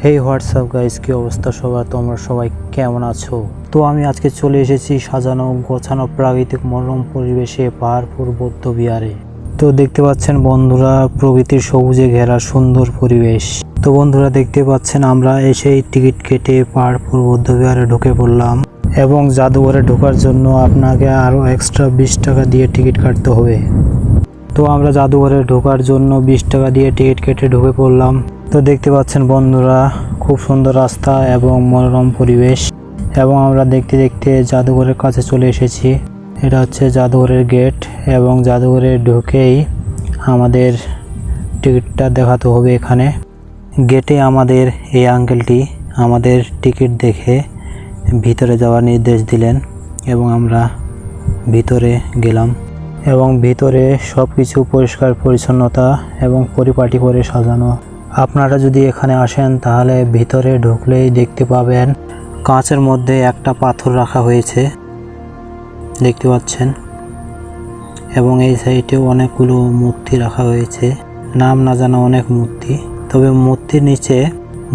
হেই WhatsApp guys, কি অবস্থা সবার? তোমরা সবাই কেমন আছো? তো আমি আজকে চলে এসেছি সাজানো গোছানো প্রাকৃতিক মনোরম পরিবেশে পাহাড়পুর বৌদ্ধ বিহারে। তো দেখতে পাচ্ছেন বন্ধুরা, প্রকৃতির সবুজে ঘেরা সুন্দর পরিবেশ। তো বন্ধুরা দেখতে পাচ্ছেন আমরা এসেই টিকিট কেটে পাহাড়পুর বৌদ্ধ বিহারে ঢুকে পড়লাম এবং জাদুঘরে ঢোকার জন্য আপনাকে আরও এক্সট্রা 20 টাকা দিয়ে টিকিট কাটতে হবে। তো আমরা জাদুঘরে ঢোকার জন্য 20 টাকা দিয়ে টিকিট কেটে ঢুকে পড়লাম। তো দেখতে পাচ্ছেন বন্ধুরা, খুব সুন্দর রাস্তা এবং মনোরম পরিবেশ, এবং আমরা দেখতে দেখতে জাদুঘরের কাছে চলে এসেছি। এটা হচ্ছে জাদুঘরের গেট, এবং জাদুঘরে ঢুকেই আমাদের টিকিটটা দেখাতে হবে। এখানে গেটে আমাদের এই আঙ্কেলটি আমাদের টিকিট দেখে ভিতরে যাওয়ার নির্দেশ দিলেন এবং আমরা ভিতরে গেলাম। এবং ভিতরে সব কিছু পরিষ্কার পরিচ্ছন্নতা এবং পরিপাটি করে সাজানো। আপনারা যদি এখানে আসেন তাহলে ভিতরে ঢুকলেই দেখতে পাবেন কাঁচের মধ্যে একটা পাথর রাখা হয়েছে, দেখতে পাচ্ছেন। এবং এই সাইডে অনেকগুলো মূর্তি রাখা হয়েছে, নাম না জানা অনেক মূর্তি। তবে মূর্তির নিচে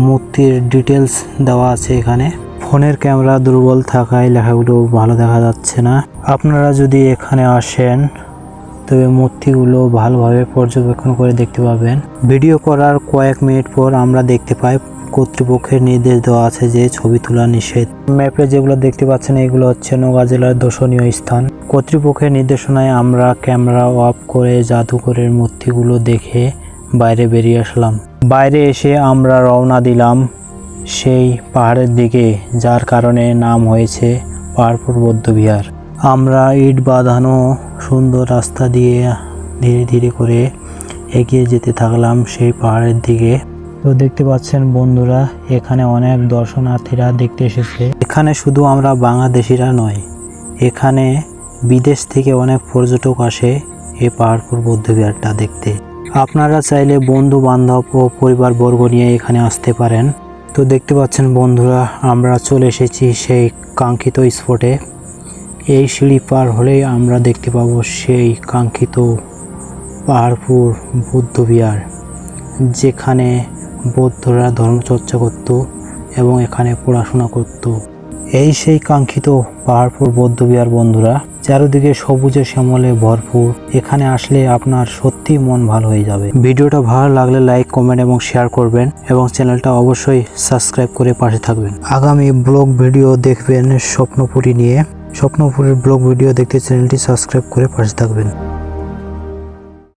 মূর্তির ডিটেলস দেওয়া আছে। এখানে ফোনের ক্যামেরা দুর্বল থাকায় লেখাগুলো ভালো দেখা যাচ্ছে না। আপনারা যদি এখানে আসেন তবে মূর্তিগুলো ভালোভাবে পর্যবেক্ষণ করে দেখতে পাবেন। ভিডিও করার কয়েক মিনিট পর আমরা দেখতে পাই কর্তৃপক্ষের নির্দেশ দেওয়া আছে যে ছবি তোলা নিষেধ। ম্যাপে যেগুলো দেখতে পাচ্ছেন এগুলো হচ্ছে নওগাঁ জেলার দর্শনীয় স্থান। কর্তৃপক্ষের নির্দেশনায় আমরা ক্যামেরা অফ করে জাদুঘরের মূর্তিগুলো দেখে বাইরে বেরিয়ে আসলাম। বাইরে এসে আমরা রওনা দিলাম সেই পাহাড়ের দিকে, যার কারণে নাম হয়েছে পাহাড়পুর বৌদ্ধ বিহার। আমরা ইট বাঁধানো সুন্দর রাস্তা দিয়ে ধীরে ধীরে করে এগিয়ে যেতে থাকলাম সেই পাহাড়ের দিকে। তো দেখতে পাচ্ছেন বন্ধুরা, এখানে অনেক দর্শনার্থীরা দেখতে এসেছে। এখানে শুধু আমরা বাংলাদেশিরা নয়, এখানে বিদেশ থেকে অনেক পর্যটক আসে এই পাহাড়পুর বৌদ্ধ বিহারটা দেখতে। আপনারা চাইলে বন্ধু বান্ধব ও পরিবারবর্গ নিয়ে এখানে আসতে পারেন। তো দেখতে পাচ্ছেন বন্ধুরা, আমরা চলে এসেছি সেই কাঙ্ক্ষিত স্পটে। এই সিঁড়ি পার হলেই আমরা দেখতে পাবো সেই কাঙ্ক্ষিত পাহাড়পুর বৌদ্ধ বিহার, যেখানে বৌদ্ধরা ধর্মচর্চা করত এবং এখানে পড়াশোনা করত। এই সেই কাঙ্ক্ষিত পাহাড়পুর বৌদ্ধ বিহার বন্ধুরা, চারিদিকে সবুজে শ্যামলে ভরপুর। এখানে আসলে আপনার সত্যি মন ভালো হয়ে যাবে। ভিডিওটা ভালো লাগলে লাইক, কমেন্ট এবং শেয়ার করবেন, এবং চ্যানেলটা অবশ্যই সাবস্ক্রাইব করে পাশে থাকবেন। আগামী ব্লগ ভিডিও দেখবেন স্বপ্নপুরী নিয়ে। স্বপ্নপুরীর ব্লগ ভিডিও দেখতে চ্যানেলটি সাবস্ক্রাইব করে পাশে থাকবেন।